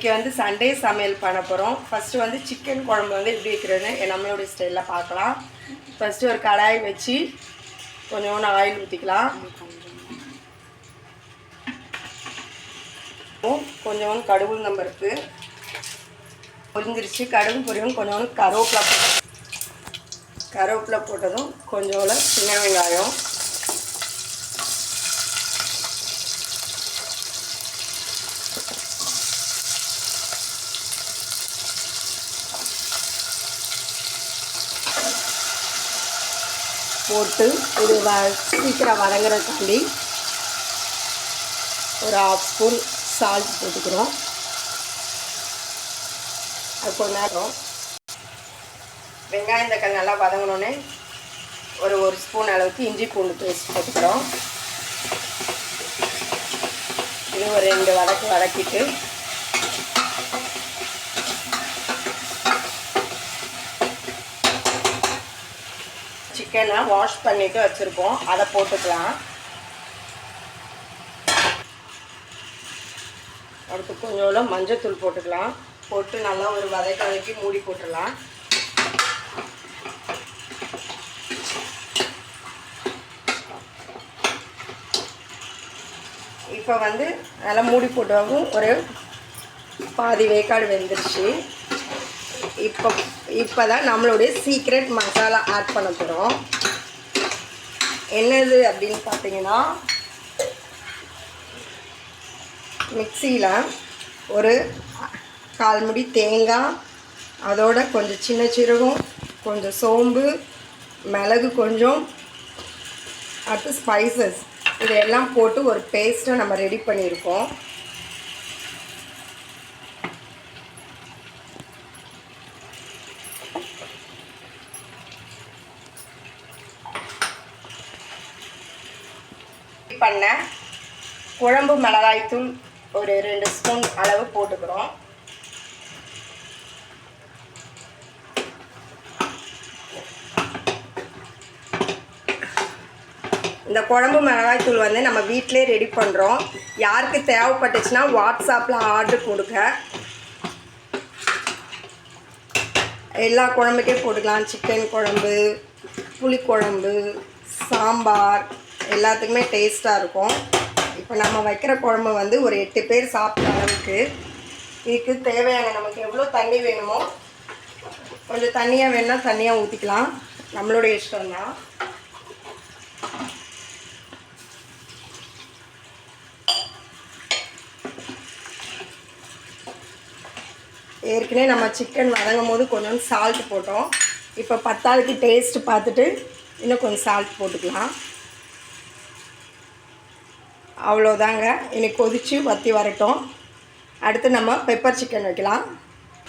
இன்றைக்கி வந்து சண்டே சமையல் பண்ண போகிறோம். ஃபஸ்ட்டு வந்து சிக்கன் குழம்பு வந்து எப்படி வைக்கிறதுன்னு நம்மளுடைய ஸ்டைலில் பார்க்கலாம். ஃபஸ்ட்டு ஒரு கடாய் வச்சு கொஞ்சோண்டு ஆயில் ஊற்றிக்கலாம். கொஞ்சோண்டு கடுகு நம்பருக்கு பொரிஞ்சிருச்சு. கடுகு பொரியும் கொஞ்சோண்டு கருவேப்பிலை போட்டதும் கொஞ்சோண்டு சின்ன வெங்காயம், போட்டு இது சீக்கிரம் வதங்குறதுக்காண்டி ஒரு 1/2 ஸ்பூன் சால்ட் போட்டுக்கிறோம். அது கொஞ்ச நேரம் வெங்காயம் தக்காளி நல்லா வதங்கினோடனே ஒரு ஸ்பூன் அளவுக்கு இஞ்சி பூண்டு பேஸ்ட் போட்டுக்கிறோம். இது ஒரு 2 வதக்கிட்டு சிக்கனை வாஷ் பண்ணிவிட்டு வச்சுருக்கோம், அதை போட்டுக்கலாம். அடுத்து கொஞ்சோண்டு மஞ்சத்தூள் போட்டுக்கலாம். போட்டு நல்லா ஒரு வதக்கி மூடி போட்டுடலாம். இப்போ வந்து நல்லா மூடி போட்டாலும் ஒரு பாதி வேக்காடு வெந்துருச்சு. இப்போ தான் நம்மளுடைய சீக்ரெட் மசாலா ஆட் பண்ண போகிறோம். என்னது அப்படின்னு பார்த்தீங்கன்னா, மிக்சியில் ஒரு 1/4 முடி தேங்காய், அதோட கொஞ்சம் சின்ன சீரகம், கொஞ்சம் சோம்பு, மிளகு கொஞ்சம், அடுத்து ஸ்பைசஸ் இதெல்லாம் போட்டு ஒரு பேஸ்ட்டை நம்ம ரெடி பண்ணியிருக்கோம். பண்ண குழம்பு மிளகாய்த்தூள் ஒரு 2 ஸ்பூன் அளவு போட்டுக்கிறோம். இந்த குழம்பு மிளகாய்த்தூள் வந்து நம்ம வீட்டிலே ரெடி பண்ணுறோம். யாருக்கு தேவைப்பட்டுச்சுன்னா வாட்ஸ்அப்பில் ஆர்டர் கொடுங்க. எல்லா குழம்புக்கே போட்டுக்கலாம். சிக்கன் குழம்பு, புளிக்குழம்பு, சாம்பார் எல்லாத்துக்குமே டேஸ்ட்டாக இருக்கும். இப்போ நம்ம வைக்கிற குழம்பு வந்து ஒரு 8 பேர் சாப்பிட்ற அளவுக்கு. இதுக்கு தேவையான நமக்கு எவ்வளோ தண்ணி வேணுமோ, கொஞ்சம் தண்ணியாக வேணுன்னா தண்ணியாக ஊற்றிக்கலாம், நம்மளுடைய இஷ்டம்தான். ஏற்கனவே நம்ம சிக்கன் வதங்கும் போது கொஞ்சம் சால்ட் போட்டோம். இப்போ பத்தாளுக்கு டேஸ்ட்டு பார்த்துட்டு இன்னும் கொஞ்சம் சால்ட் போட்டுக்கலாம். அவ்வளோதாங்க. இன்னைக்கு கொதித்து வற்றி வரட்டும். அடுத்து நம்ம பெப்பர் சிக்கன் வைக்கலாம்.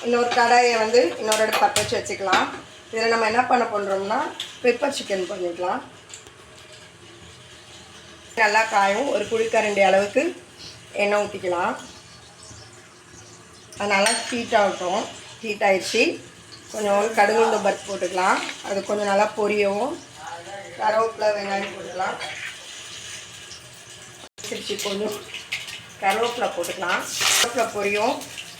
இன்னொரு கடாயை வந்து இன்னொரு இடத்து பற்ற வச்சு வச்சுக்கலாம். இதில் நம்ம என்ன பண்ண பண்ணுறோம்னா பெப்பர் சிக்கன் பண்ணிக்கலாம். நல்லா காயும். ஒரு குழிக்கரண்டி அளவுக்கு எண்ணெய் ஊற்றிக்கலாம். அது நல்லா ஹீட் ஆகட்டும். ஹீட் ஆகிடுச்சு. கொஞ்சம் கடுகு பருப்பு போட்டுக்கலாம். அது கொஞ்சம் நல்லா பொரியவும். கருவேப்பிலை வெங்காயம் போட்டுக்கலாம். கொஞ்சம் கருவேப்பிலை போட்டுக்கலாம். கருவேப்பிலை பொரியும்.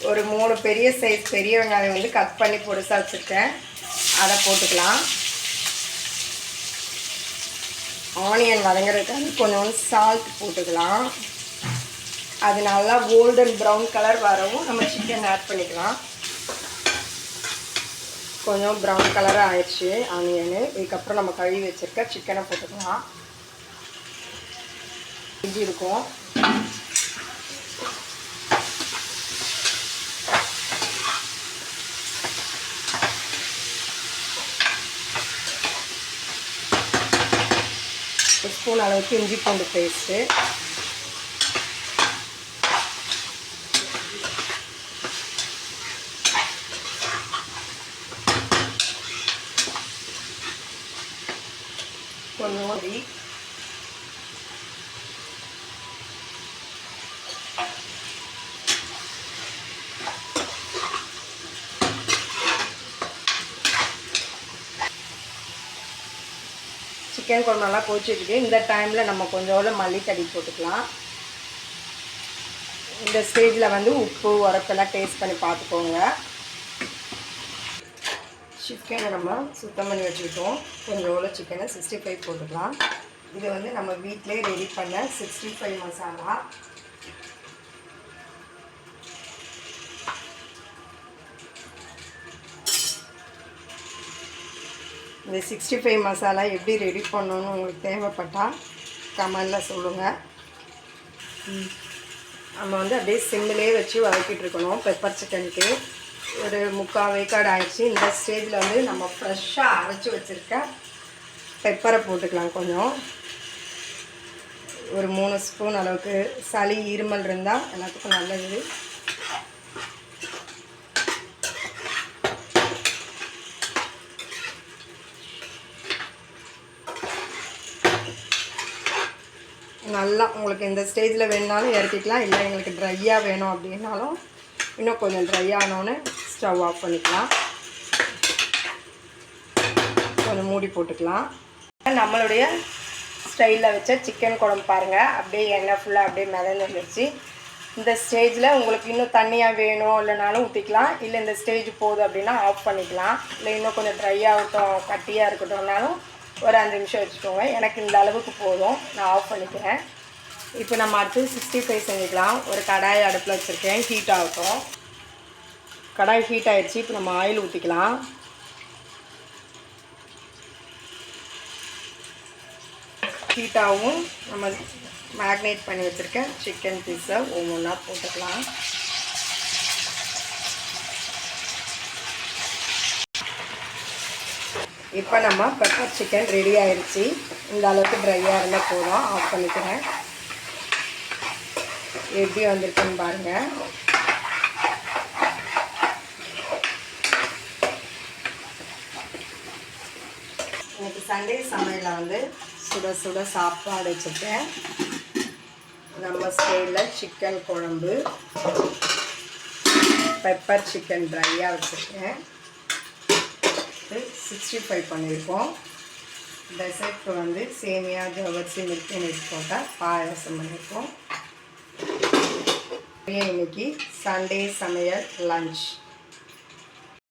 ஒரு 3 பெரிய சைஸ் பெரிய வெங்காயம் வந்து கட் பண்ணி பொடிசாக வச்சுருக்கேன், அதை போட்டுக்கலாம். ஆனியன் வதங்குறதுக்காக கொஞ்சம் சால்ட் போட்டுக்கலாம். அது நல்லா கோல்டன் ப்ரௌன் கலர் வரவும் நம்ம சிக்கன் ஆட் பண்ணிக்கலாம். கொஞ்சம் ப்ரௌன் கலராக ஆயிடுச்சு ஆனியனு. இதுக்கப்புறம் நம்ம கழுவி வச்சுருக்க சிக்கனை போட்டுக்கலாம். இஞ்சி இருக்கும். ஒரு ஸ்பூன் அளவுக்கு இஞ்சி பூண்டு பேஸ்ட்டு, கொஞ்சம் சிக்கன் குழம்பு நல்லா கொதிச்சுட்டு இந்த டைமில் நம்ம கொஞ்சோண்டு மல்லித்தடி போட்டுக்கலாம். இந்த ஸ்டேஜில் வந்து உப்பு உரப்பெல்லாம் டேஸ்ட் பண்ணி பார்த்துக்கோங்க. சிக்கனை நம்ம சுத்தம் பண்ணி வச்சுக்கிட்டோம். கொஞ்சம் சிக்கனை 65 போட்டுக்கலாம். இது வந்து நம்ம வீட்டிலே ரெடி பண்ண 65 மசாலா. இந்த 65 மசாலா எப்படி ரெடி பண்ணணும்னு உங்களுக்கு தேவைப்பட்டால் கமெண்டில் சொல்லுங்கள். நம்ம வந்து அப்படியே சிம்மிலே வச்சு வதக்கிட்டு இருக்கணும். பெப்பர் சிக்கனுக்கு ஒரு 3/4 வேக்காடு ஆயிடுச்சு. இந்த ஸ்டேஜில் வந்து நம்ம ஃப்ரெஷ்ஷாக அரைச்சி வச்சுருக்க பெப்பரை போட்டுக்கலாம். கொஞ்சம் ஒரு 3 ஸ்பூன் அளவுக்கு. சளி இருமல் இருந்தால் எல்லாத்துக்கும் நல்லது. நல்லா உங்களுக்கு இந்த ஸ்டேஜில் வேணுனாலும் இறக்கிக்கலாம். இல்லை எங்களுக்கு ட்ரையாக வேணும் அப்படின்னாலும் இன்னும் கொஞ்சம் ட்ரை ஆனோன்னு ஸ்டவ் ஆஃப் பண்ணிக்கலாம். கொஞ்சம் மூடி போட்டுக்கலாம். நம்மளுடைய ஸ்டைலில் வச்ச சிக்கன் குழம்பு பாருங்கள், அப்படியே எண்ணெய் ஃபுல்லாக அப்படியே மிதந்து வந்துடுச்சு. இந்த ஸ்டேஜில் உங்களுக்கு இன்னும் தண்ணியாக வேணும் இல்லைனாலும் ஊற்றிக்கலாம். இல்லை இந்த ஸ்டேஜ் போதும் அப்படின்னா ஆஃப் பண்ணிக்கலாம். இல்லை இன்னும் கொஞ்சம் ட்ரை ஆகட்டும் கட்டியாக இருக்கட்டும்னாலும் ஒரு 5 நிமிஷம் வச்சுக்கோங்க. எனக்கு இந்த அளவுக்கு போதும், நான் ஆஃப் பண்ணிக்கிறேன். இப்போ நம்ம அடுத்து 65 செஞ்சுக்கலாம். ஒரு கடாய் அடுப்பில் வச்சுருக்கேன், ஹீட் ஆகட்டும். கடாய் ஹீட் ஆகிடுச்சு. இப்போ நம்ம ஆயில் ஊற்றிக்கலாம். ஹீட்டாகவும் நம்ம மேக்னேட் பண்ணி வச்சுருக்கேன் சிக்கன் பீஸை ஒவ்வொன்றா போட்டுக்கலாம். இப்போ நம்ம பெப்பர் சிக்கன் ரெடி ஆகிடுச்சு. இந்த அளவுக்கு ட்ரையாக இருந்தால் போதும். ஆஃப் பண்ணிக்கிறேன். எப்படி வந்திருக்குன்னு பாருங்கள். எனக்கு சண்டே சமையலில் வந்து சுட சுட சாப்பாடு வச்சுருக்கேன். நம்ம ஸ்டைலில் சிக்கன் குழம்பு, பெப்பர் சிக்கன் ட்ரையாக வச்சுருக்கேன். 65 பண்ணியிருக்கோம். டெசர்ட்க்கு வந்து சேமியா ஜவ்வரிசி மில்க் மில்க் போட்டால் பாயாசம் பண்ணியிருக்கோம். இன்றைக்கி சண்டே சமையல் லஞ்ச்.